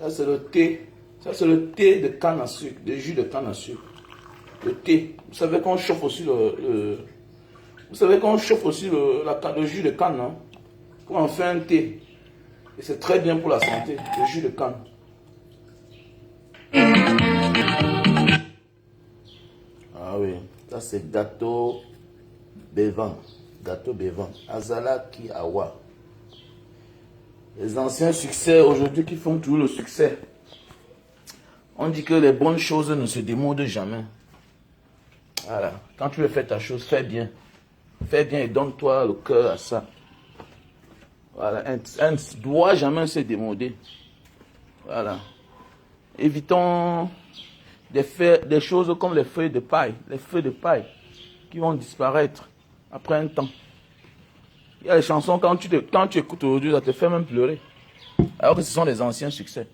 Ça, c'est le thé. Ça, c'est le thé de canne à sucre, de jus de canne à sucre. Le thé. Vous savez qu'on chauffe aussi vous savez qu'on chauffe aussi le jus de canne, non? Pour en faire un thé. Et c'est très bien pour la santé, le jus de canne. Ah oui, ça c'est gâteau bévan. Gâteau bévan. Azala ki awa. Les anciens succès aujourd'hui qui font toujours le succès. On dit que les bonnes choses ne se démodent jamais. Voilà. Quand tu veux faire ta chose, fais bien. Fais bien et donne-toi le cœur à ça. Voilà. Un ne doit jamais se démoder. Voilà. Évitons des choses comme les feuilles de paille. Les feuilles de paille qui vont disparaître après un temps. Il y a des chansons, quand tu écoutes aujourd'hui, ça te fait même pleurer. Alors que ce sont des anciens succès.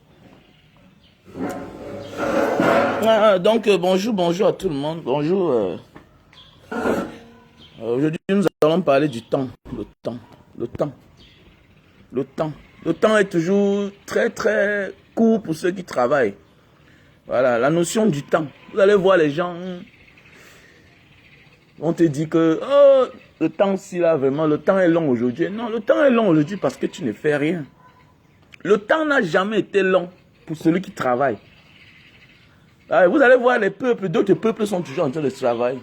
Donc, bonjour à tout le monde. Bonjour. Aujourd'hui, nous allons parler du temps. Le temps est toujours très, très court pour ceux qui travaillent. Voilà, la notion du temps. Vous allez voir les gens, on te dit que oh, le temps, si là, vraiment, le temps est long aujourd'hui. Non, le temps est long aujourd'hui parce que tu ne fais rien. Le temps n'a jamais été long pour celui qui travaille. Vous allez voir les peuples, d'autres peuples sont toujours en train de travailler.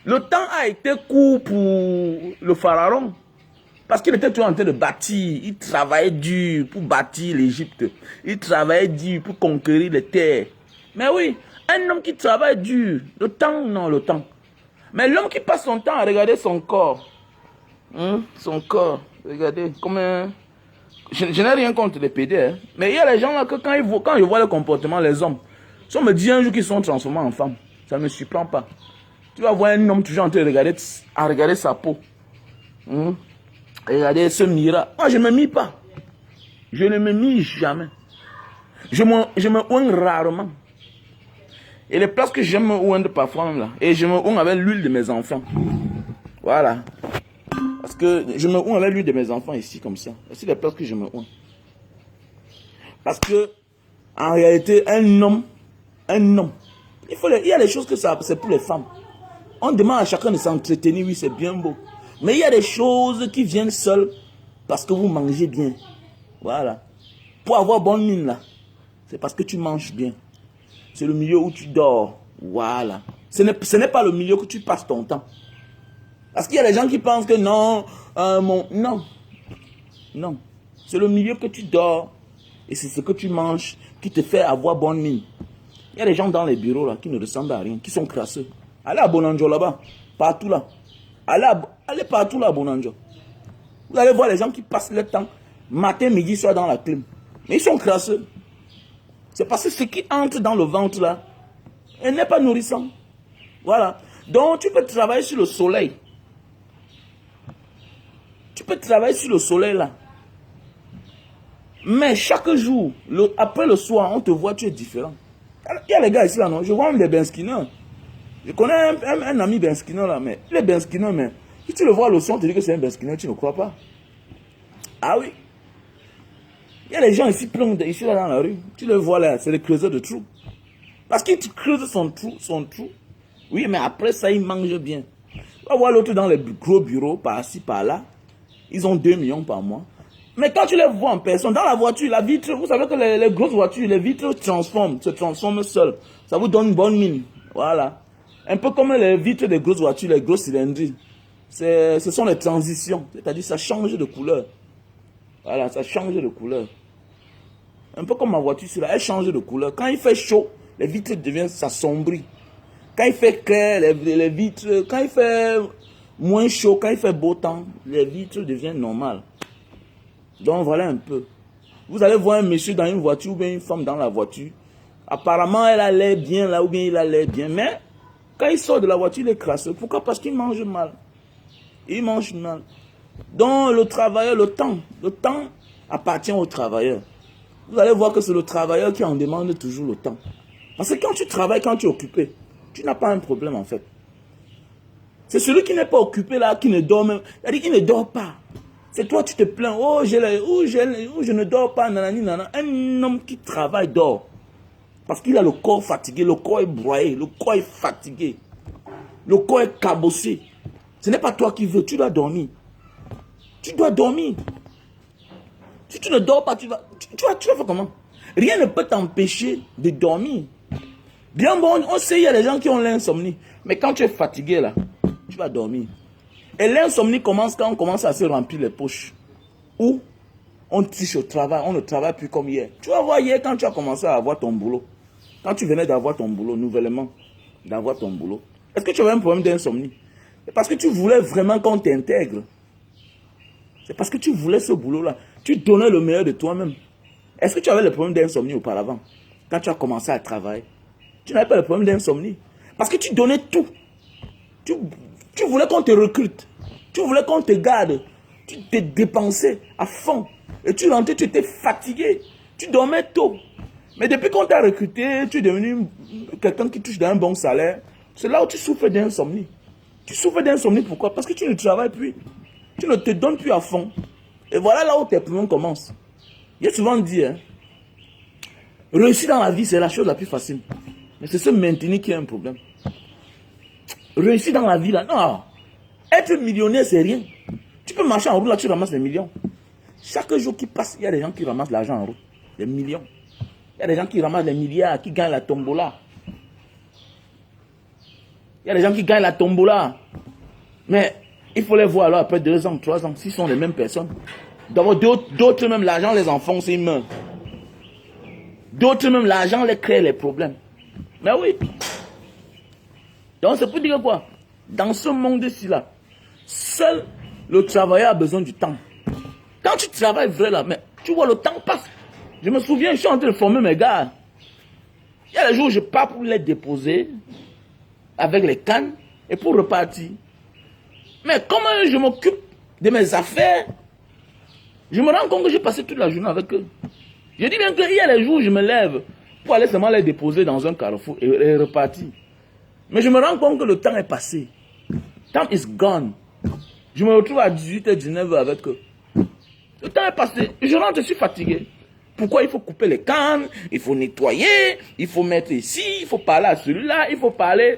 Le temps a été court pour le pharaon. Parce qu'il était toujours en train de bâtir. Il travaillait dur pour bâtir l'Égypte. Il travaillait dur pour conquérir les terres. Mais oui, un homme qui travaille dur, le temps. Mais l'homme qui passe son temps à regarder son corps. Son corps, regardez, comme un... Je n'ai rien contre les PD. Mais il y a les gens là que quand je vois le comportement, les hommes, si on me dit un jour qu'ils sont transformés en femmes, ça ne me surprend pas. Tu vas voir un homme toujours en train de regarder sa peau. Regardez ce miroir. Moi, je ne me mie pas. Je ne me mie jamais. Je me oigne rarement. Et les places que j'aime me oindre parfois même là. Et je me oigne avec l'huile de mes enfants. Voilà. Parce que je me oigne avec l'huile de mes enfants ici comme ça. C'est les places que je me oigne. Parce que, en réalité, un homme, il y a des choses que c'est pour les femmes. On demande à chacun de s'entretenir, oui, c'est bien beau. Mais il y a des choses qui viennent seules parce que vous mangez bien. Voilà. Pour avoir bonne mine là, c'est parce que tu manges bien. C'est le milieu où tu dors. Voilà. Ce n'est pas le milieu que tu passes ton temps. Parce qu'il y a des gens qui pensent que non, non. C'est le milieu que tu dors et c'est ce que tu manges qui te fait avoir bonne mine. Il y a des gens dans les bureaux là qui ne ressemblent à rien, qui sont crasseux. Allez à Bonanjo là-bas, partout là. Allez partout là à Bonanjo. Vous allez voir les gens qui passent le temps, matin, midi, soir dans la clim. Mais ils sont crasseux. C'est parce que ce qui entre dans le ventre là, elle n'est pas nourrissant. Voilà. Donc tu peux travailler sur le soleil. Tu peux travailler sur le soleil là. Mais chaque jour, après le soir, on te voit, tu es différent. Il y a les gars ici là, non? Je vois même des benskins. Je connais un ami benskiner là, mais il est benskiner, mais si tu le vois le son, on te dit que c'est un benskiner, tu ne crois pas. Ah oui. Il y a des gens ici plein ici là dans la rue. Tu le vois là, c'est les creuseurs de trous. Parce qu'il creuse son trou. Oui, mais après ça, il mange bien. On va voir l'autre dans les gros bureaux, par-ci, par-là. Ils ont 2 millions par mois. Mais quand tu les vois en personne, dans la voiture, la vitre, vous savez que les grosses voitures, les vitres se transforment seules. Ça vous donne une bonne mine. Voilà. Un peu comme les vitres des grosses voitures, les grosses cylindries. Ce sont les transitions. C'est-à-dire ça change de couleur. Voilà, ça change de couleur. Un peu comme ma voiture, elle change de couleur. Quand il fait chaud, les vitres deviennent s'assombrir. Quand il fait clair, les vitres, quand il fait moins chaud, quand il fait beau temps, les vitres deviennent normales. Donc voilà un peu. Vous allez voir un monsieur dans une voiture ou bien une femme dans la voiture. Apparemment, elle a l'air bien là ou bien il a l'air bien. Mais quand il sort de la voiture, il est crasseux. Pourquoi? Parce qu'il mange mal. Il mange mal. Donc le travailleur, le temps appartient au travailleur. Vous allez voir que c'est le travailleur qui en demande toujours le temps. Parce que quand tu travailles, quand tu es occupé, tu n'as pas un problème en fait. C'est celui qui n'est pas occupé là, qui ne dort même. C'est-à-dire qu'il ne dort pas. C'est toi, tu te plains. Oh, je ne dors pas, nanani, nanana. Un homme qui travaille dort. Parce qu'il a le corps fatigué, le corps est broyé, le corps est fatigué. Le corps est cabossé. Ce n'est pas toi qui veux, tu dois dormir. Tu dois dormir. Si tu ne dors pas, tu vas faire comment? Rien ne peut t'empêcher de dormir. Bien bon, on sait, il y a des gens qui ont l'insomnie. Mais quand tu es fatigué là, tu vas dormir. Et l'insomnie commence quand on commence à se remplir les poches. Ou on triche au travail, on ne travaille plus comme hier. Tu vas voir hier quand tu as commencé à avoir ton boulot. Quand tu venais d'avoir ton boulot, nouvellement, d'avoir ton boulot. Est-ce que tu avais un problème d'insomnie? C'est parce que tu voulais vraiment qu'on t'intègre. C'est parce que tu voulais ce boulot-là. Tu donnais le meilleur de toi-même. Est-ce que tu avais le problème d'insomnie auparavant? Quand tu as commencé à travailler, tu n'avais pas le problème d'insomnie. Parce que tu donnais tout. Tu voulais qu'on te recrute. Tu voulais qu'on te garde. Tu t'es dépensé à fond. Et tu rentrais, tu étais fatigué. Tu dormais tôt. Mais depuis qu'on t'a recruté, tu es devenu quelqu'un qui touche un bon salaire. C'est là où tu souffres d'insomnie. Tu souffres d'insomnie pourquoi? Parce que tu ne travailles plus. Tu ne te donnes plus à fond. Et voilà là où tes problèmes commencent. J'ai souvent dit, réussir dans la vie, c'est la chose la plus facile. Mais c'est se maintenir qui est un problème. Réussir dans la vie, là, non. Être millionnaire, c'est rien. Tu peux marcher en route, là, tu ramasses des millions. Chaque jour qui passe, il y a des gens qui ramassent l'argent en route. Des millions. Il y a des gens qui ramassent des milliards, qui gagnent la tombola. Il y a des gens qui gagnent la tombola. Mais il faut les voir alors après 2 ans, 3 ans, s'ils sont les mêmes personnes. D'abord, d'autres même, l'argent les enfonce, ils meurent. D'autres même, l'argent les crée les problèmes. Mais oui. Donc c'est pour dire quoi? Dans ce monde-ci là, seul le travailleur a besoin du temps. Quand tu travailles vrai là, mais tu vois le temps passe. Je me souviens, je suis en train de former mes gars. Il y a des jours où je pars pour les déposer avec les cannes et pour repartir. Mais comment je m'occupe de mes affaires, je me rends compte que j'ai passé toute la journée avec eux. Je dis bien qu'il y a des jours où je me lève pour aller seulement les déposer dans un carrefour et repartir. Mais je me rends compte que le temps est passé. Time is gone. Je me retrouve à 18h, 19h avec eux. Le temps est passé. Je rentre, je suis fatigué. Pourquoi il faut couper les cannes, il faut nettoyer, il faut mettre ici, il faut parler à celui-là, il faut parler,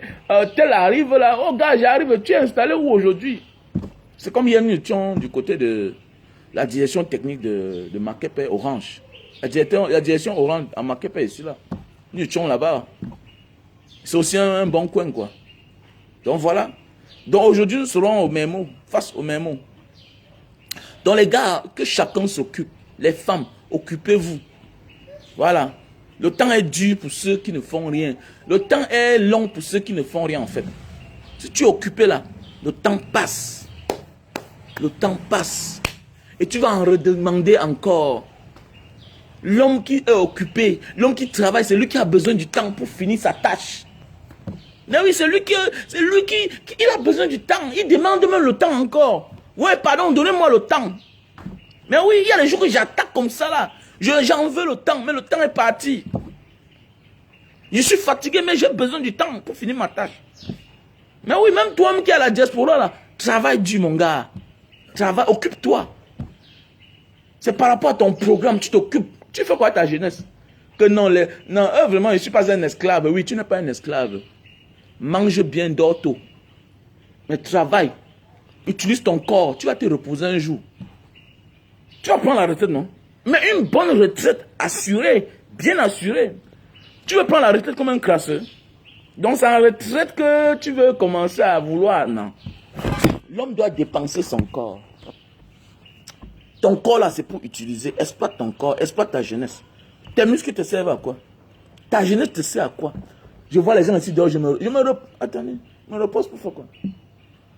tel arrive là, oh gars, j'arrive, tu es installé où aujourd'hui? C'est comme hier, nous étions du côté de la direction technique de Makepe Orange. La direction Orange à Makepe ici là. Nous étions là-bas. C'est aussi un bon coin quoi. Donc voilà. Donc aujourd'hui, nous serons au Memo, face au Memo. Donc les gars, que chacun s'occupe, les femmes, occupez-vous. Voilà. Le temps est dur pour ceux qui ne font rien. Le temps est long pour ceux qui ne font rien en fait. Si tu es occupé là, le temps passe. Le temps passe. Et tu vas en redemander encore. L'homme qui est occupé, l'homme qui travaille, c'est lui qui a besoin du temps pour finir sa tâche. Mais oui, c'est lui qui il a besoin du temps. Il demande même le temps encore. Ouais, pardon, donnez-moi le temps. Mais oui, il y a des jours que j'attaque comme ça là. J'en veux le temps, mais le temps est parti. Je suis fatigué, mais j'ai besoin du temps pour finir ma tâche. Mais oui, même toi-même qui es à la diaspora là, travaille dur mon gars. Travaille, occupe-toi. C'est par rapport à ton programme, tu t'occupes. Tu fais quoi ta jeunesse? Que non, vraiment, je ne suis pas un esclave. Oui, tu n'es pas un esclave. Mange bien, dors tôt. Mais travaille. Utilise ton corps. Tu vas te reposer un jour. Tu vas prendre la retraite, non? Mais une bonne retraite assurée, bien assurée. Tu veux prendre la retraite comme un crasseux. Donc c'est en retraite que tu veux commencer à vouloir. Non. L'homme doit dépenser son corps. Ton corps là, c'est pour utiliser. Exploite ton corps, exploite ta jeunesse. Tes muscles te servent à quoi? Ta jeunesse te sert à quoi? Je vois les gens ici dehors, attendez, je me repose pour faire quoi?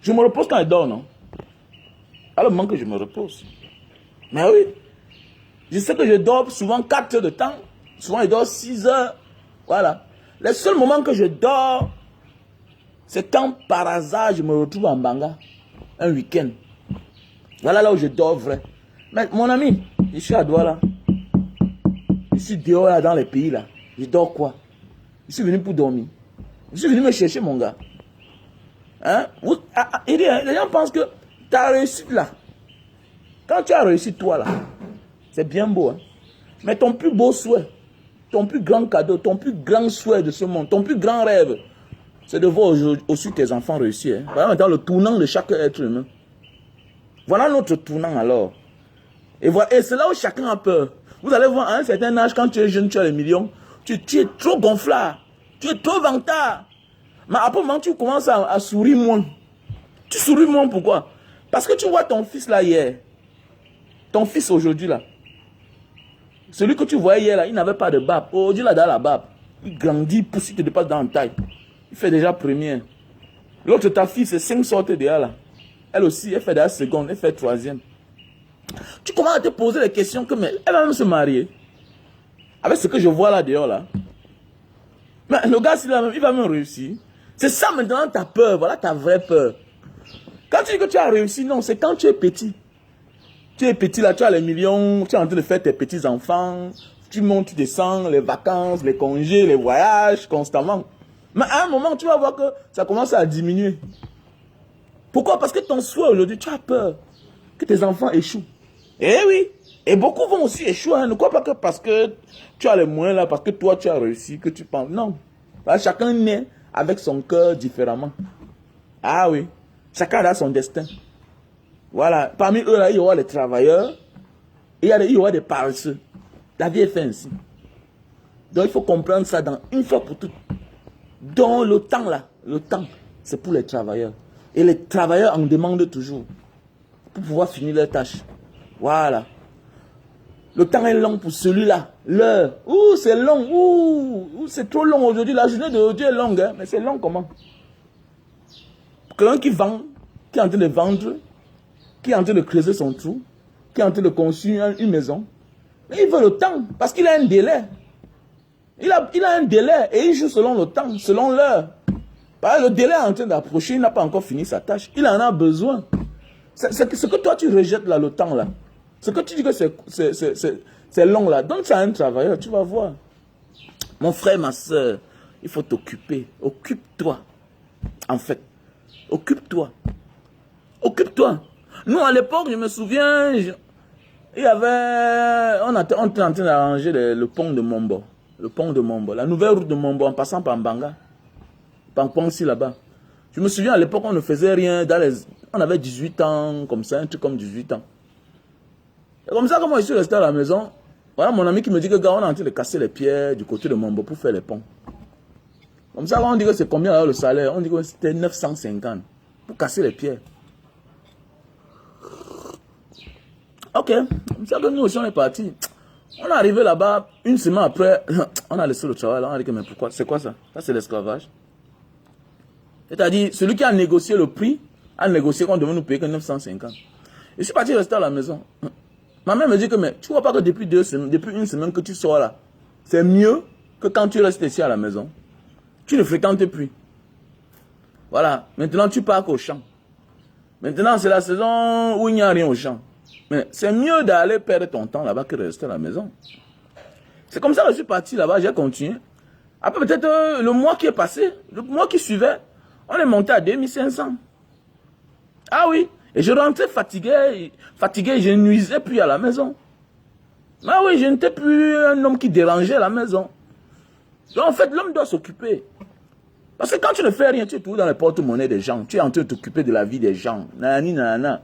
Je me repose quand ils dorment, non? Alors, manque que je me repose. Mais oui. Je sais que je dors souvent 4 heures de temps. Souvent, je dors 6 heures. Voilà. Les seuls moments que je dors, c'est quand par hasard, je me retrouve en Banga. Un week-end. Voilà là où je dors vrai. Mais mon ami, je suis à Douala. Je suis dehors là dans les pays là. Je dors quoi? Je suis venu pour dormir. Je suis venu me chercher mon gars. Hein? Les gens pensent que ta réussite là, Quand tu as réussi, toi, là, c'est bien beau. Hein? Mais ton plus beau souhait, ton plus grand cadeau, ton plus grand souhait de ce monde, ton plus grand rêve, c'est de voir aussi tes enfants réussir. Hein? Voilà maintenant le tournant de chaque être humain. Voilà notre tournant alors. Et, voilà, et c'est là où chacun a peur. Vous allez voir, à un certain âge, quand tu es jeune, tu as les millions, tu es trop gonflard, tu es trop vantard. Mais après un moment, tu commences à sourire moins. Tu souris moins, pourquoi? Parce que tu vois ton fils là hier, ton fils aujourd'hui là, celui que tu voyais hier là, il n'avait pas de barbe. Aujourd'hui là, dans la barbe, il grandit, il pousse, il te dépasse dans la taille. Il fait déjà première. L'autre, ta fille, c'est 5 sortes déjà là. Elle aussi, elle fait déjà seconde, elle fait troisième. Tu commences à te poser des questions que, mais elle va même se marier. Avec ce que je vois là dehors là. Mais le gars, il va même réussir. C'est ça maintenant ta peur, voilà ta vraie peur. Quand tu dis que tu as réussi, non, c'est quand tu es petit. Tu es petit là, tu as les millions, tu es en train de faire tes petits-enfants, tu montes, tu descends, les vacances, les congés, les voyages, constamment. Mais à un moment, tu vas voir que ça commence à diminuer. Pourquoi? Parce que ton souhait aujourd'hui, tu as peur que tes enfants échouent. Eh oui, et beaucoup vont aussi échouer. Hein. Ne crois pas que parce que tu as les moyens là, parce que toi tu as réussi, que tu penses. Non. Chacun naît avec son cœur différemment. Ah oui. Chacun a son destin. Voilà. Parmi eux, là, il y aura les travailleurs. Et il y aura des paresseux. La vie est faite ainsi. Donc, il faut comprendre ça dans une fois pour toutes. Donc, le temps, là, le temps, c'est pour les travailleurs. Et les travailleurs en demandent toujours. Pour pouvoir finir leurs tâches. Voilà. Le temps est long pour celui-là. L'heure. Ouh, c'est long. Ouh, c'est trop long aujourd'hui. La journée d'aujourd'hui est longue. Hein? Mais c'est long comment? Quelqu'un qui vend, qui est en train de vendre, qui est en train de creuser son trou, qui est en train de construire une maison. Mais il veut le temps, parce qu'il a un délai. Il a un délai et il joue selon le temps, selon l'heure. Le délai est en train d'approcher, il n'a pas encore fini sa tâche. Il en a besoin. Ce que toi tu rejettes là, le temps là. Ce que tu dis que c'est long là. Donne ça à un travailleur, tu vas voir. Mon frère, ma soeur, il faut t'occuper. Occupe-toi. En fait. Occupe-toi. Occupe-toi. Nous, à l'époque, je me souviens, il y avait... On était en train d'arranger le pont de Mombo. Le pont de Mombo. La nouvelle route de Mombo en passant par Mbanga. Par Ponsi là-bas. Je me souviens, à l'époque, on ne faisait rien. On avait 18 ans, comme ça, un truc comme 18 ans. Et comme ça, quand moi je suis resté à la maison, voilà mon ami qui me dit que gars, on est en train de casser les pierres du côté de Mombo pour faire les ponts. Comme ça, on dit que c'est combien alors le salaire? On dit que c'était 950 pour casser les pierres. Ok, comme ça que nous aussi on est partis. On est arrivé là-bas, une semaine après, on a laissé le travail là, on a dit que mais pourquoi? C'est quoi ça? Ça c'est l'esclavage. C'est-à-dire, celui qui a négocié le prix, a négocié qu'on devait nous payer que 950. Je suis parti rester à la maison. Ma mère me dit que mais tu vois pas que depuis une semaine que tu sors là, c'est mieux que quand tu restes ici à la maison. Tu ne fréquentes plus. Voilà, maintenant tu pars au champ. Maintenant c'est la saison où il n'y a rien au champ. Mais c'est mieux d'aller perdre ton temps là-bas que de rester à la maison. C'est comme ça que je suis parti là-bas, j'ai continué. Après peut-être le mois qui est passé, le mois qui suivait, on est monté à 2500. Ah oui, et je rentrais fatigué, je ne nuisais plus à la maison. Ah oui, je n'étais plus un homme qui dérangeait la maison. Donc en fait, l'homme doit s'occuper. Parce que quand tu ne fais rien, tu es toujours dans les porte-monnaies des gens. Tu es en train de t'occuper de la vie des gens. Nanani, nanana.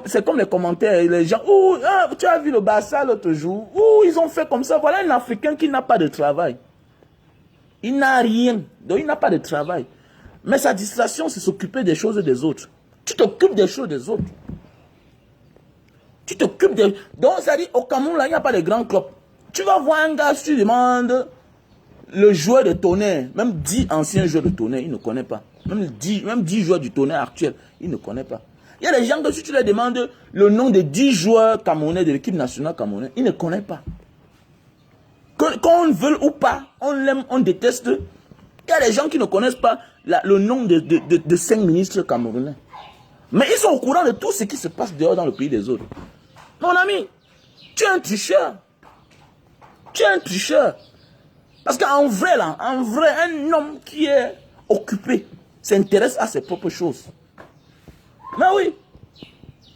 C'est comme les commentaires, les gens, oh, ah, tu as vu le Barça l'autre jour, oh, ils ont fait comme ça. Voilà un Africain qui n'a pas de travail. Il n'a rien, donc il n'a pas de travail. Mais sa distraction, c'est s'occuper des choses des autres. Tu t'occupes des choses des autres. Tu t'occupes des... Donc, ça dit, au Cameroun, là, il n'y a pas de grands clubs. Tu vas voir un gars, si tu demandes le joueur de Tonnerre, même 10 anciens joueurs de Tonnerre, il ne connaît pas. Même 10 joueurs du Tonnerre actuel, il ne connaît pas. Il y a des gens que si tu leur demandes le nom de 10 joueurs camerounais de l'équipe nationale camerounaise, ils ne connaissent pas. Qu'on veut ou pas, on l'aime, on déteste. Il y a des gens qui ne connaissent pas le nom de 5 ministres camerounais. Mais ils sont au courant de tout ce qui se passe dehors dans le pays des autres. Mon ami, tu es un tricheur. Tu es un tricheur. Parce qu'en vrai, là, un homme qui est occupé s'intéresse à ses propres choses. Mais oui.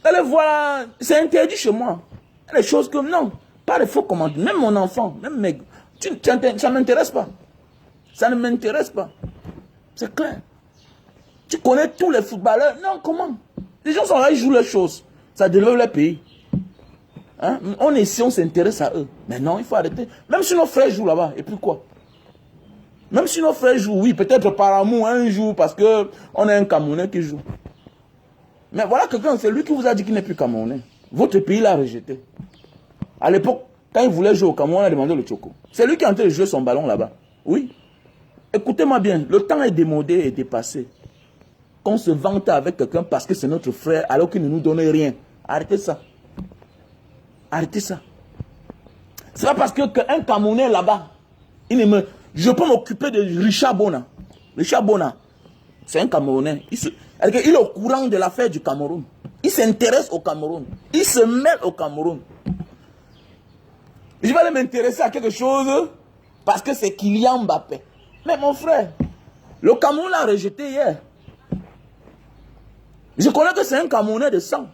Allez voir, c'est interdit chez moi. Il y a des choses que non, pas de faux commentaires. Même mon enfant, même mes... ça ne m'intéresse pas. Ça ne m'intéresse pas. C'est clair. Tu connais tous les footballeurs. Non, comment? Les gens sont là, ils jouent les choses. Ça développe le pays. Hein? On est ici, on s'intéresse à eux. Mais non, il faut arrêter. Même si nos frères jouent là-bas, et puis quoi? Même si nos frères jouent, oui, peut-être par amour, un jour, parce qu'on a un Camerounais qui joue. Mais voilà quelqu'un, c'est lui qui vous a dit qu'il n'est plus Camerounais. Votre pays l'a rejeté. À l'époque, quand il voulait jouer au Cameroun, on a demandé le Tchoko. C'est lui qui est en train de jouer son ballon là-bas. Oui. Écoutez-moi bien, le temps est démodé et dépassé. Qu'on se vante avec quelqu'un parce que c'est notre frère, alors qu'il ne nous donne rien. Arrêtez ça. Arrêtez ça. C'est pas parce qu'un Camerounais là-bas, je peux m'occuper de Richard Bona. Richard Bona, c'est un Camerounais. Il est au courant de l'affaire du Cameroun. Il s'intéresse au Cameroun. Il se mêle au Cameroun. Je vais aller m'intéresser à quelque chose parce que c'est Kylian Mbappé. Mais mon frère, le Cameroun l'a rejeté hier. Je connais que c'est un Camerounais de sang.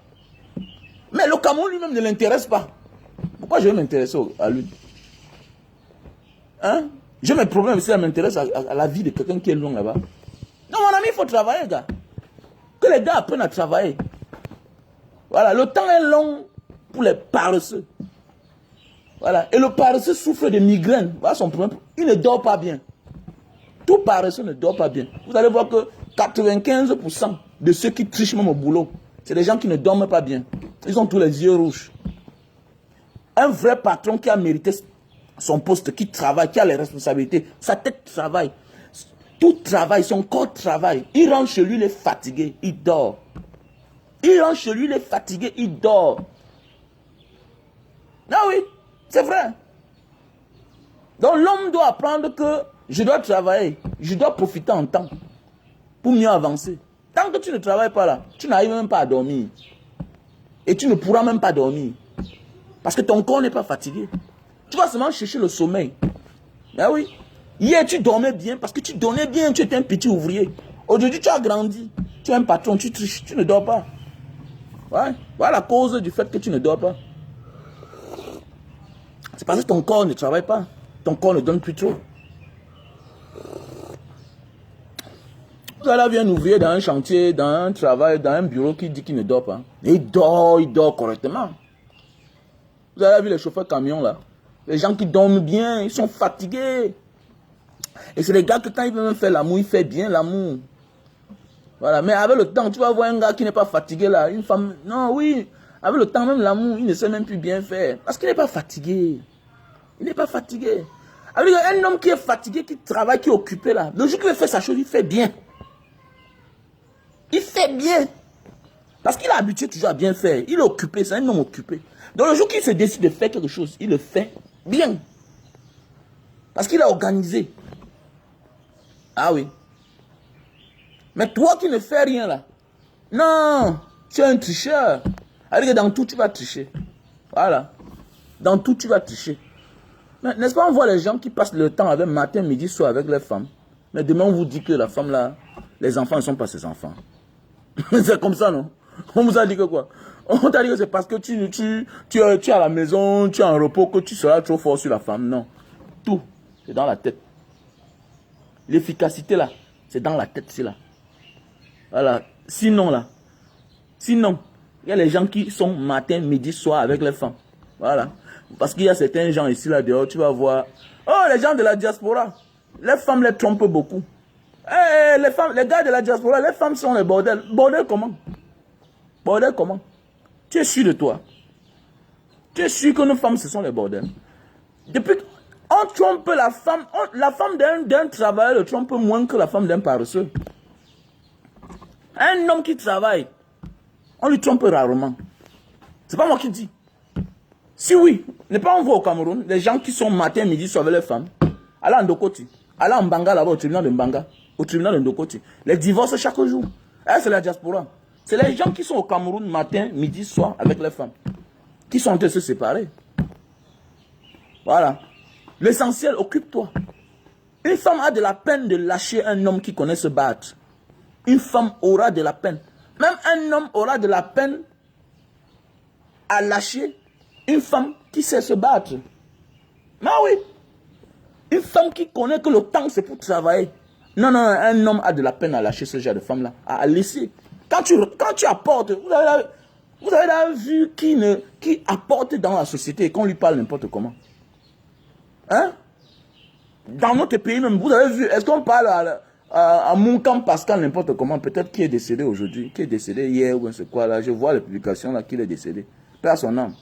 Mais le Cameroun lui-même ne l'intéresse pas. Pourquoi je vais m'intéresser à lui? Hein? J'ai mes problèmes si ça m'intéresse à la vie de quelqu'un qui est loin là-bas. Non, mon ami, il faut travailler, gars. Que les gars apprennent à travailler. Voilà, le temps est long pour les paresseux. Voilà, et le paresseux souffre de migraines. Voilà son problème. Il ne dort pas bien. Tout paresseux ne dort pas bien. Vous allez voir que 95% de ceux qui trichent même au boulot, c'est des gens qui ne dorment pas bien. Ils ont tous les yeux rouges. Un vrai patron qui a mérité son poste, qui travaille, qui a les responsabilités, sa tête travaille, tout travaille, son corps travaille. Il rentre chez lui, il est fatigué, il dort. Il rentre chez lui, il est fatigué, il dort. Ah oui, c'est vrai. Donc l'homme doit apprendre que je dois travailler, je dois profiter en temps pour mieux avancer. Tant que tu ne travailles pas là, tu n'arrives même pas à dormir. Et tu ne pourras même pas dormir. Parce que ton corps n'est pas fatigué. Tu vas seulement chercher le sommeil. Ah oui. Hier, tu dormais bien parce que tu dormais bien, tu étais un petit ouvrier. Aujourd'hui, tu as grandi. Tu es un patron, tu triches, tu ne dors pas. Ouais. Voilà la cause du fait que tu ne dors pas. C'est parce que ton corps ne travaille pas. Ton corps ne donne plus trop. Vous allez voir un ouvrier dans un chantier, dans un travail, dans un bureau qui dit qu'il ne dort pas. Il dort correctement. Vous avez vu les chauffeurs camions là? Les gens qui dorment bien, ils sont fatigués. Et c'est les gars que quand ils veulent faire l'amour, ils font bien l'amour. Voilà, mais avec le temps, tu vas voir un gars qui n'est pas fatigué là, une femme... Non, oui, avec le temps, même l'amour, il ne sait même plus bien faire. Parce qu'il n'est pas fatigué. Il n'est pas fatigué. Avec un homme qui est fatigué, qui travaille, qui est occupé là, le jour qu'il veut faire sa chose, il fait bien. Il fait bien. Parce qu'il est habitué toujours à bien faire. Il est occupé, c'est un homme occupé. Donc le jour qu'il se décide de faire quelque chose, il le fait bien. Parce qu'il a organisé. Ah oui. Mais toi qui ne fais rien là, non, tu es un tricheur. Alors que dans tout, tu vas tricher. Voilà. Dans tout, tu vas tricher. N'est-ce pas, on voit les gens qui passent le temps avec matin, midi, soir avec les femmes. Mais demain, on vous dit que la femme là, les enfants ne sont pas ses enfants. C'est comme ça, non? On vous a dit que quoi? On t'a dit que c'est parce que tu es à la maison, tu es en repos, que tu seras trop fort sur la femme. Non. Tout, c'est dans la tête. L'efficacité là, c'est dans la tête, c'est là. Voilà. Sinon là, il y a les gens qui sont matin, midi, soir avec les femmes. Voilà. Parce qu'il y a certains gens ici là dehors, tu vas voir. Oh, les gens de la diaspora, les femmes les trompent beaucoup. Les gars de la diaspora, les femmes sont les bordels. Bordel comment? Bordel comment? Tu es sûr de toi? Tu es sûr que nos femmes, ce sont les bordels? Depuis qu'on trompe la femme d'un travailleur le trompe moins que la femme d'un paresseux. Un homme qui travaille, on lui trompe rarement. C'est pas moi qui dis. Si oui, n'est pas on voit au Cameroun, les gens qui sont matin, midi, soir avec les femmes, allez en Ndokoti, allez en Mbanga là-bas, au tribunal de Mbanga, au tribunal de Ndokoti. Les divorces chaque jour. C'est la diaspora. C'est les gens qui sont au Cameroun matin, midi, soir avec les femmes. Qui sont en train de se séparer. Voilà. L'essentiel, occupe-toi. Une femme a de la peine de lâcher un homme qui connaît se battre. Une femme aura de la peine. Même un homme aura de la peine à lâcher une femme qui sait se battre. Ah oui. Une femme qui connaît que le temps c'est pour travailler. Non, non, un homme a de la peine à lâcher ce genre de femme-là, à laisser. Quand tu apportes, vous avez vu qui apporte dans la société et qu'on lui parle n'importe comment. Hein? Dans notre pays même, vous avez vu, est-ce qu'on parle à Moukam Pascal n'importe comment, peut-être qui est décédé aujourd'hui, qui est décédé hier ou c'est quoi là, je vois les publications là qu'il est décédé. Père son âme.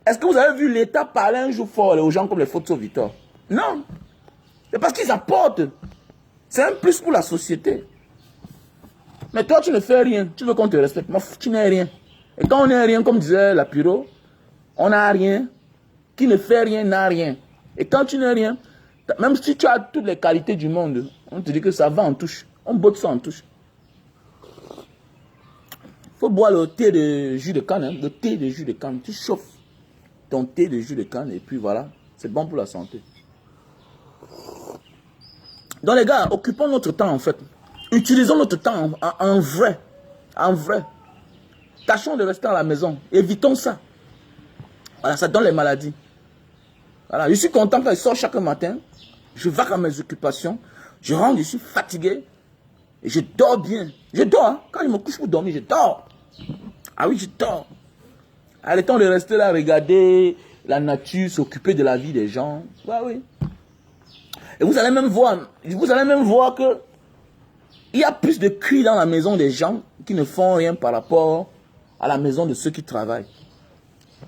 Est-ce que vous avez vu l'État parler un jour fort aux gens comme les Photo Victor? Non. C'est parce qu'ils apportent. C'est un plus pour la société. Mais toi, tu ne fais rien. Tu veux qu'on te respecte. Mais tu n'es rien. Et quand on n'est rien, comme disait la Puro, on n'a rien. Qui ne fait rien n'a rien. Et quand tu n'es rien, même si tu as toutes les qualités du monde, on te dit que ça va en touche. On botte ça en touche. Il faut boire le thé de jus de canne. Hein. Le thé de jus de canne. Tu chauffes ton thé de jus de canne et puis voilà. C'est bon pour la santé. Donc les gars, occupons notre temps en fait. Utilisons notre temps en vrai. En vrai. Tâchons de rester à la maison. Évitons ça. Voilà, ça donne les maladies. Voilà, je suis content quand je sors chaque matin. Je vais à mes occupations. Je rentre, je suis fatigué. Et je dors bien. Je dors. Hein. Quand je me couche pour dormir, je dors. Ah oui, je dors. Ah, le temps de rester là, regarder la nature, s'occuper de la vie des gens. Bah oui. Et vous allez même voir que il y a plus de cris dans la maison des gens qui ne font rien par rapport à la maison de ceux qui travaillent.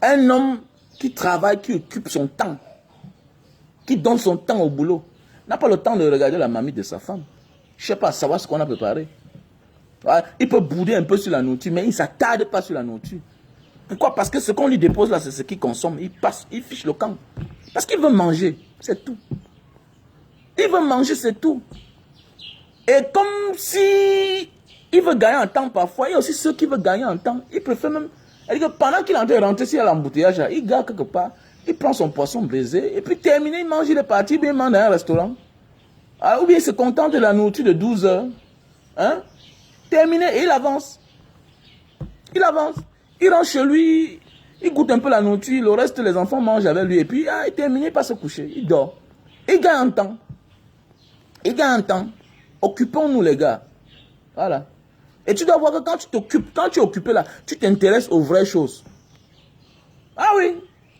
Un homme qui travaille, qui occupe son temps, qui donne son temps au boulot, n'a pas le temps de regarder la mamie de sa femme. Je ne sais pas, savoir ce qu'on a préparé. Ouais, il peut bouder un peu sur la nourriture, mais il ne s'attarde pas sur la nourriture. Pourquoi? Parce que ce qu'on lui dépose là, c'est ce qu'il consomme. Il fiche le camp. Parce qu'il veut manger, c'est tout. Il veut manger, c'est tout. Et comme si il veut gagner en temps parfois, il y a aussi ceux qui veulent gagner en temps. Il préfère même... Que pendant qu'il est en train de rentrer s'il y a l'embouteillage, il garde quelque part, il prend son poisson braisé, et puis terminé, il mange, il est parti, bien il mange dans un restaurant. Ah, ou bien il se contente de la nourriture de 12 heures. Hein? Terminé, et il avance. Il avance. Il rentre chez lui, il goûte un peu la nourriture, le reste, les enfants mangent avec lui, et puis il est terminé, il passe se coucher, il dort. Il gagne en temps. Il gagne en temps. Occupons-nous, les gars. Voilà. Et tu dois voir que quand tu t'occupes, quand tu es occupé là, tu t'intéresses aux vraies choses. Ah oui,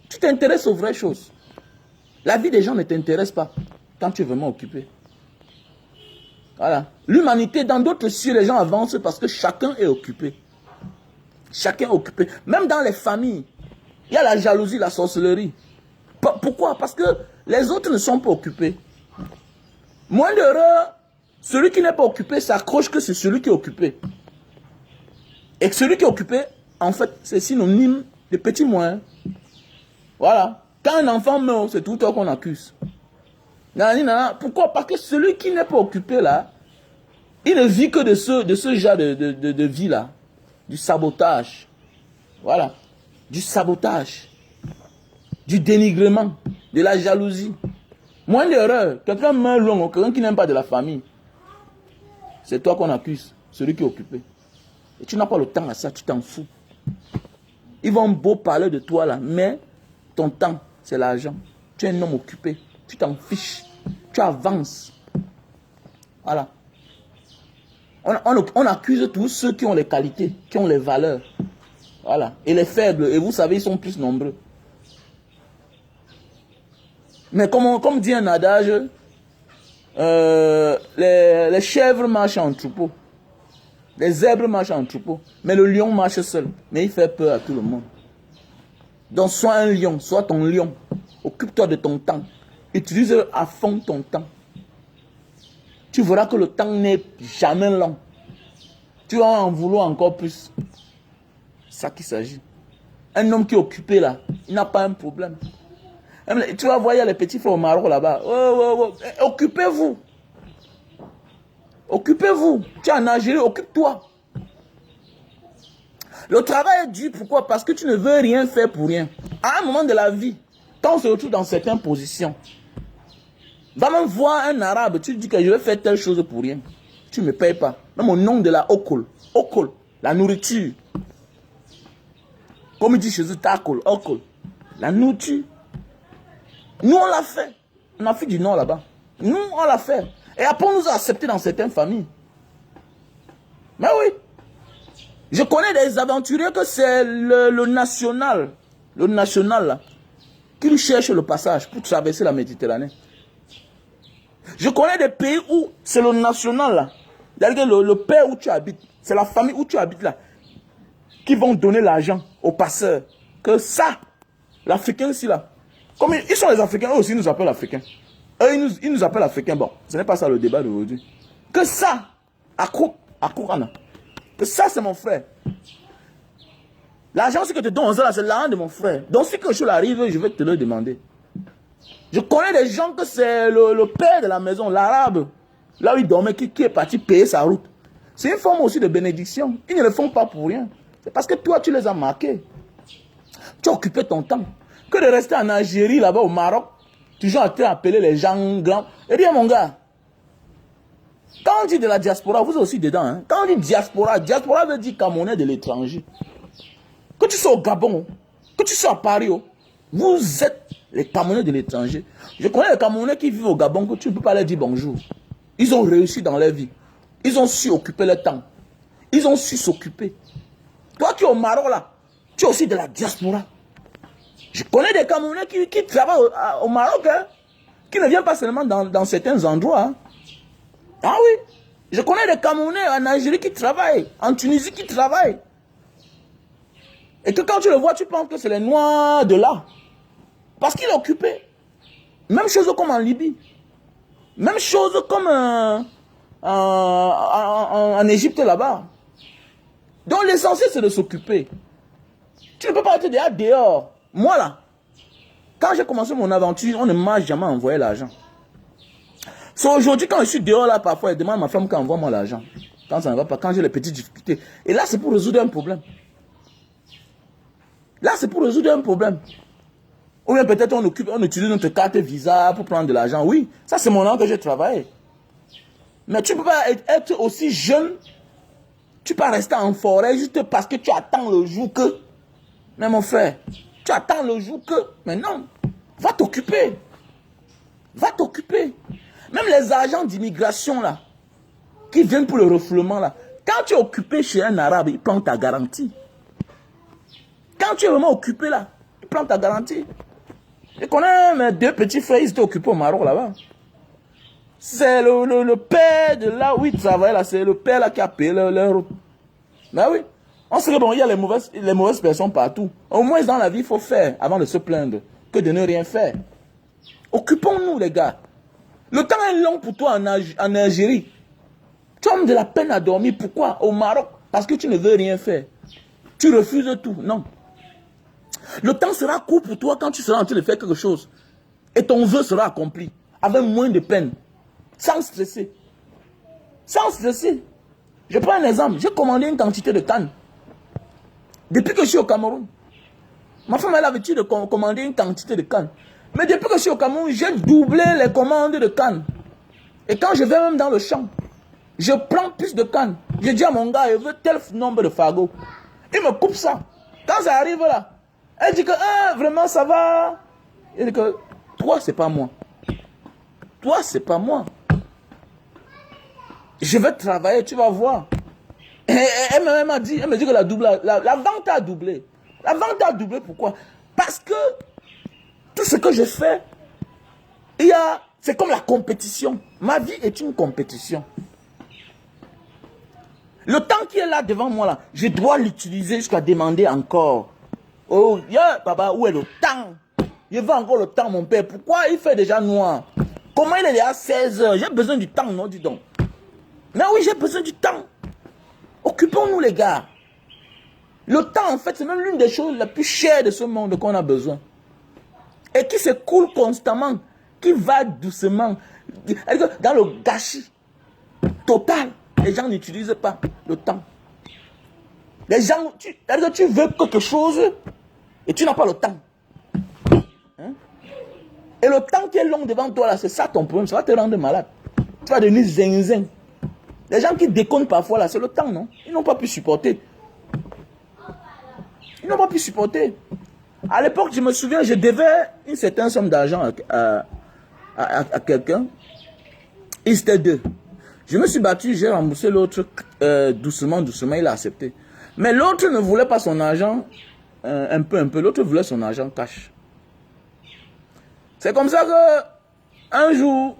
tu t'intéresses aux vraies choses. La vie des gens ne t'intéresse pas quand tu es vraiment occupé. Voilà. L'humanité, dans d'autres cieux, les gens avancent parce que chacun est occupé. Chacun est occupé. Même dans les familles, il y a la jalousie, la sorcellerie. Pourquoi? Parce que les autres ne sont pas occupés. Moins d'heureux, celui qui n'est pas occupé s'accroche que c'est celui qui est occupé. Et que celui qui est occupé, en fait, c'est synonyme de petit moins. Voilà. Quand un enfant meurt, c'est tout toi qu'on accuse. Pourquoi? Parce que celui qui n'est pas occupé là, il ne vit que de ce genre de vie là. Du sabotage. Voilà. Du sabotage. Du dénigrement. De la jalousie. Moins d'erreur. Quelqu'un meurt long, quelqu'un qui n'aime pas de la famille. C'est toi qu'on accuse. Celui qui est occupé. Et tu n'as pas le temps à ça, tu t'en fous. Ils vont beau parler de toi là, mais ton temps, c'est l'argent. Tu es un homme occupé. Tu t'en fiches. Tu avances. Voilà. On accuse tous ceux qui ont les qualités, qui ont les valeurs. Voilà. Et les faibles, et vous savez, ils sont plus nombreux. Mais comme dit un adage, les chèvres marchent en troupeau. Les zèbres marchent en troupeau. Mais le lion marche seul. Mais il fait peur à tout le monde. Donc sois un lion, sois ton lion. Occupe-toi de ton temps. Utilise à fond ton temps. Tu verras que le temps n'est jamais long. Tu vas en vouloir encore plus. C'est ça qu'il s'agit. Un homme qui est occupé là, il n'a pas un problème. Tu vas voir, il y a les petits frères au Maroc là-bas. Occupez-vous. Occupez-vous. Tu es en Algérie, occupe-toi. Le travail est dur, pourquoi? Parce que tu ne veux rien faire pour rien. À un moment de la vie, quand on se retrouve dans certaines positions, va même voir un arabe, tu dis que je vais faire telle chose pour rien. Tu ne me payes pas. Même au nom de la okol, la nourriture. Comme il dit chez eux, tacol, alcool. La nourriture. Nous, on l'a fait. En Afrique du Nord, là-bas. Nous, on l'a fait. Et après, on nous a acceptés dans certaines familles. Mais oui. Je connais des aventuriers que c'est le national. Le national, là. Qui cherche le passage pour traverser la Méditerranée. Je connais des pays où c'est le national, là. Le père où tu habites, c'est la famille où tu habites, là. Qui vont donner l'argent aux passeurs. Que ça, l'Africain ici, là. Comme ils sont les Africains, eux aussi ils nous appellent Africains. Eux, ils nous appellent Africains. Bon, ce n'est pas ça le débat d'aujourd'hui. Que ça, à Kourana. Que ça, c'est mon frère. L'argent que tu donnes, c'est l'argent de mon frère. Donc, si quelque chose arrive, je vais te le demander. Je connais des gens que c'est le père de la maison, l'arabe. Là où il dormait, qui est parti payer sa route. C'est une forme aussi de bénédiction. Ils ne le font pas pour rien. C'est parce que toi, tu les as marqués. Tu as occupé ton temps. Que de rester en Algérie, là-bas au Maroc, toujours en train d'appeler les gens grands. Eh bien, mon gars, quand on dit de la diaspora, vous êtes aussi dedans. Hein? Quand on dit diaspora, diaspora veut dire Camerounais de l'étranger. Que tu sois au Gabon, que tu sois à Paris, vous êtes les Camerounais de l'étranger. Je connais les Camerounais qui vivent au Gabon, que tu ne peux pas leur dire bonjour. Ils ont réussi dans leur vie. Ils ont su occuper leur temps. Ils ont su s'occuper. Toi qui es au Maroc, là, tu es aussi de la diaspora. Je connais des Camerounais qui travaillent au Maroc, hein, qui ne viennent pas seulement dans certains endroits. Hein. Ah oui, je connais des Camerounais en Algérie qui travaillent, en Tunisie qui travaillent. Et que quand tu le vois, tu penses que c'est les Noirs de là. Parce qu'il est occupé. Même chose comme en Libye. Même chose comme en Égypte là-bas. Donc l'essentiel c'est de s'occuper. Tu ne peux pas être dehors. Moi là, quand j'ai commencé mon aventure, on ne m'a jamais envoyé l'argent. C'est aujourd'hui quand je suis dehors là, parfois, je demande à ma femme qu'elle envoie moi l'argent. Quand ça ne va pas, quand j'ai les petites difficultés. Et là, c'est pour résoudre un problème. Là, c'est pour résoudre un problème. Ou bien peut-être on utilise notre carte Visa pour prendre de l'argent. Oui, ça c'est mon an que j'ai travaillé. Mais tu ne peux pas être aussi jeune. Tu ne peux pas rester en forêt juste parce que tu attends le jour que. Mais mon frère, tu attends le jour que. Mais non, va t'occuper. Va t'occuper. Même les agents d'immigration là, qui viennent pour le refoulement là, quand tu es occupé chez un arabe, il prend ta garantie. Quand tu es vraiment occupé là, il prend ta garantie. Je connais mes deux petits frères, ils étaient occupés au Maroc là-bas. C'est le père de là où ils travaillent là, c'est le père là qui a payé leur route. Ben oui. On sait que bon, il y a les mauvaises personnes partout. Au moins dans la vie, il faut faire avant de se plaindre que de ne rien faire. Occupons-nous les gars. Le temps est long pour toi en Algérie. Tu as de la peine à dormir. Pourquoi? Au Maroc. Parce que tu ne veux rien faire. Tu refuses tout. Non. Le temps sera court pour toi quand tu seras en train de faire quelque chose. Et ton vœu sera accompli. Avec moins de peine. Sans stresser. Sans stresser. Je prends un exemple. J'ai commandé une quantité de canne. Depuis que je suis au Cameroun. Ma femme a l'habitude de commander une quantité de canne. Mais depuis que je suis au Cameroun, j'ai doublé les commandes de canne. Et quand je vais même dans le champ, je prends plus de canne. Je dis à mon gars, je veux tel nombre de fagots. Il me coupe ça. Quand ça arrive là, elle dit que vraiment ça va. Il dit que toi, c'est pas moi. Toi, c'est pas moi. Je vais travailler, tu vas voir. Et elle me dit que la vente a doublé. La vente a doublé, pourquoi? Parce que tout ce que je fais, c'est comme la compétition. Ma vie est une compétition. Le temps qui est là devant moi, là, je dois l'utiliser jusqu'à demander encore. Oh, papa, où est le temps? Je veux encore le temps, mon père. Pourquoi il fait déjà noir? Comment il est déjà 16 heures? J'ai besoin du temps, non, dis donc. Mais oui, j'ai besoin du temps. Occupons-nous, les gars. Le temps, en fait, c'est même l'une des choses les plus chères de ce monde qu'on a besoin. Et qui s'écoule constamment, qui va doucement, dans le gâchis total. Les gens n'utilisent pas le temps. Les gens, tu veux quelque chose et tu n'as pas le temps. Hein? Et le temps qui est long devant toi, là, c'est ça ton problème, ça va te rendre malade. Tu vas devenir zinzin. Les gens qui déconnent parfois, là, c'est le temps, non? Ils n'ont pas pu supporter. Ils n'ont pas pu supporter. À l'époque, je me souviens, je devais une certaine somme d'argent à quelqu'un. Ils étaient deux. Je me suis battu, j'ai remboursé l'autre doucement, il a accepté. Mais l'autre ne voulait pas son argent un peu. L'autre voulait son argent cash. C'est comme ça que un jour,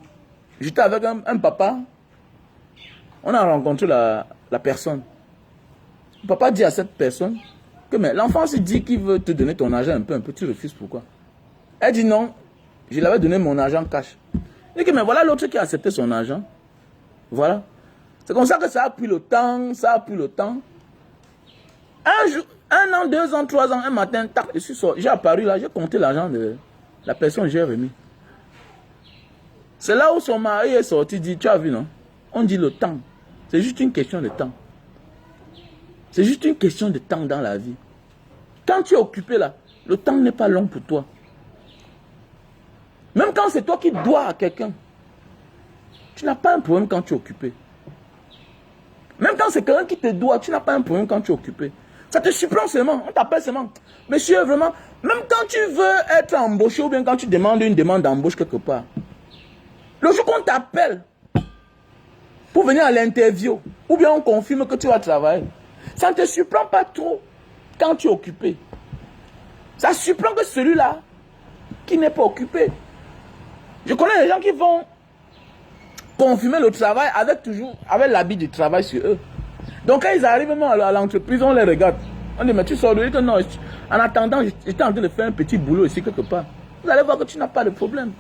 j'étais avec un papa. On a rencontré la personne. Le papa dit à cette personne que mais l'enfant se dit qu'il veut te donner ton argent un peu, tu refuses pourquoi? Elle dit non, je lui avais donné mon argent cash. Il dit que mais voilà l'autre qui a accepté son argent. Voilà. C'est comme ça que ça a pris le temps, Un jour, 1 an, 2 ans, 3 ans, un matin, tac, j'ai apparu là, j'ai compté l'argent de la personne que j'ai remis. C'est là où son mari est sorti, dit, tu as vu non? On dit le temps. C'est juste une question de temps. C'est juste une question de temps dans la vie. Quand tu es occupé là, le temps n'est pas long pour toi. Même quand c'est toi qui dois à quelqu'un, tu n'as pas un problème quand tu es occupé. Même quand c'est quelqu'un qui te doit, tu n'as pas un problème quand tu es occupé. Ça te surprend seulement, on t'appelle seulement. Monsieur, vraiment, même quand tu veux être embauché ou bien quand tu demandes une demande d'embauche quelque part, le jour qu'on t'appelle pour venir à l'interview, ou bien on confirme que tu vas travailler, ça ne te surprend pas trop quand tu es occupé. Ça surprend que celui-là qui n'est pas occupé. Je connais des gens qui vont confirmer le travail avec l'habit du travail sur eux. Donc quand ils arrivent même à l'entreprise, on les regarde. On dit mais tu sors de que non, en attendant, j'étais en train de faire un petit boulot ici quelque part. Vous allez voir que tu n'as pas de problème.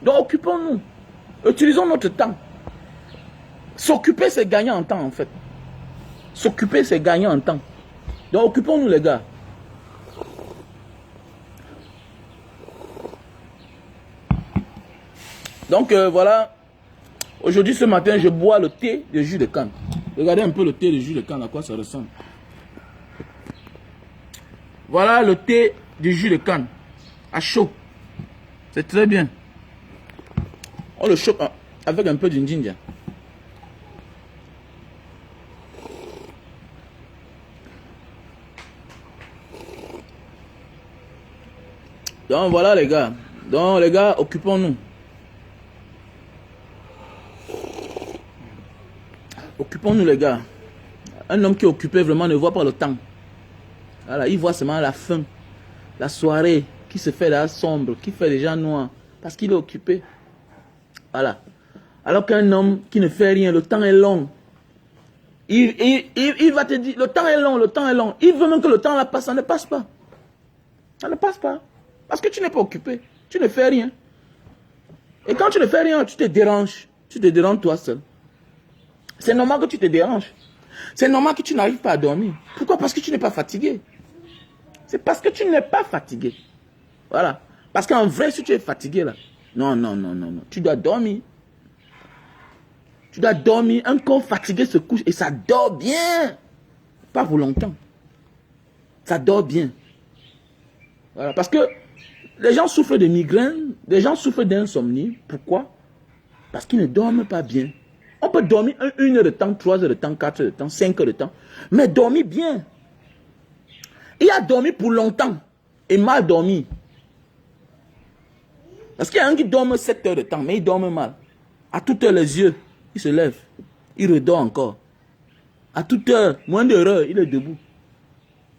Donc occupons-nous. Utilisons notre temps. S'occuper, c'est gagner en temps en fait. S'occuper, c'est gagner en temps. Donc occupons-nous les gars. Donc voilà. Aujourd'hui, ce matin, je bois le thé de jus de canne. Regardez un peu le thé de jus de canne, à quoi ça ressemble. Voilà le thé de jus de canne. À chaud. C'est très bien. On le chope avec un peu de ginger. Donc voilà les gars. Donc les gars, occupons-nous. Occupons-nous les gars. Un homme qui est occupé vraiment ne voit pas le temps. Voilà, il voit seulement la fin. La soirée qui se fait là sombre, qui fait déjà noir. Parce qu'il est occupé. Voilà. Alors qu'un homme qui ne fait rien, le temps est long. Il va te dire, le temps est long, le temps est long. Il veut même que le temps là passe, ça ne passe pas. Ça ne passe pas. Parce que tu n'es pas occupé. Tu ne fais rien. Et quand tu ne fais rien, tu te déranges. Tu te déranges toi seul. C'est normal que tu te déranges. C'est normal que tu n'arrives pas à dormir. Pourquoi? Parce que tu n'es pas fatigué. C'est parce que tu n'es pas fatigué. Voilà. Parce qu'en vrai, si tu es fatigué là, non. Tu dois dormir. Tu dois dormir. Un corps fatigué se couche et ça dort bien. Pas pour longtemps. Ça dort bien. Voilà. Parce que les gens souffrent de migraines, les gens souffrent d'insomnie. Pourquoi? Parce qu'ils ne dorment pas bien. On peut dormir 1 heure de temps, 3 heures de temps, 4 heures de temps, 5 heures de temps. Mais dormir bien. Il y a dormi pour longtemps et mal dormi. Parce qu'il y a un qui dorme 7 heures de temps, mais il dorme mal. À toute heure, les yeux, il se lève. Il redort encore. À toute heure, moins d'heure, il est debout.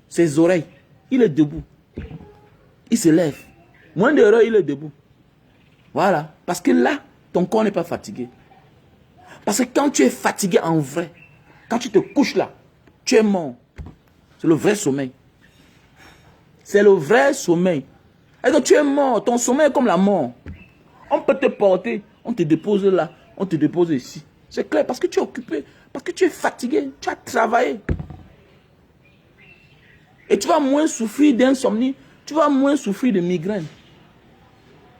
Ses oreilles, il est debout. Il se lève. Moins d'heure, il est debout. Voilà. Parce que là, ton corps n'est pas fatigué. Parce que quand tu es fatigué en vrai, quand tu te couches là, tu es mort. C'est le vrai sommeil. C'est le vrai sommeil. Et donc tu es mort, ton sommeil est comme la mort. On peut te porter, on te dépose là, on te dépose ici. C'est clair, parce que tu es occupé, parce que tu es fatigué, tu as travaillé. Et tu vas moins souffrir d'insomnie, tu vas moins souffrir de migraine.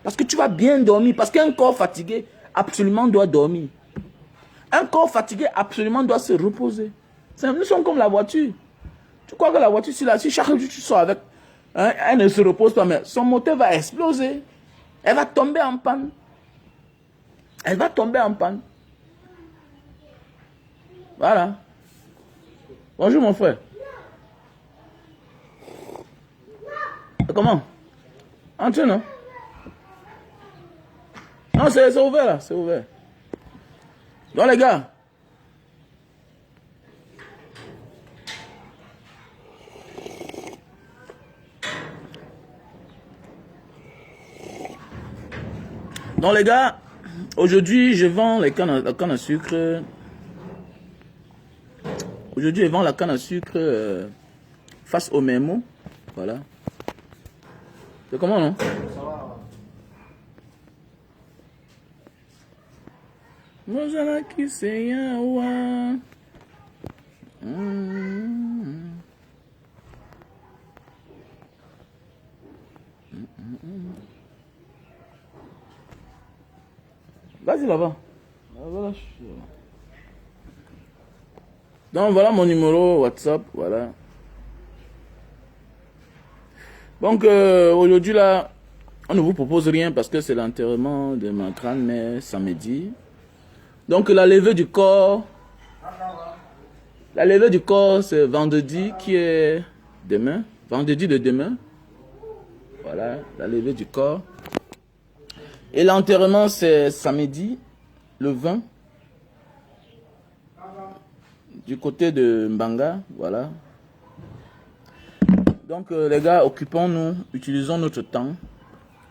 Parce que tu vas bien dormir, parce qu'un corps fatigué absolument doit dormir. Un corps fatigué absolument doit se reposer. Nous sommes comme la voiture. Tu crois que la voiture, si chaque jour tu sors avec, hein, elle ne se repose pas, mais son moteur va exploser. Elle va tomber en panne. Elle va tomber en panne. Voilà. Bonjour mon frère. comment? Entre, non? Non, c'est ouvert là, c'est ouvert. Donc les gars. Donc les gars, aujourd'hui je vends la canne à sucre. Aujourd'hui je vends la canne à sucre face au mémo. Voilà. C'est comment non? Ça va. Bonjour qui c'est Vas-y là-bas. Voilà. Donc voilà mon numéro WhatsApp, voilà. Donc aujourd'hui là, on ne vous propose rien parce que c'est l'enterrement de ma grand-mère samedi. Donc la levée du corps, c'est vendredi qui est demain, vendredi de demain. Voilà, la levée du corps. Et l'enterrement c'est samedi, le 20. Du côté de Mbanga, voilà. Donc les gars, occupons-nous, utilisons notre temps.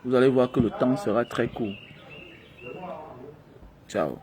Vous allez voir que le temps sera très court. Ciao.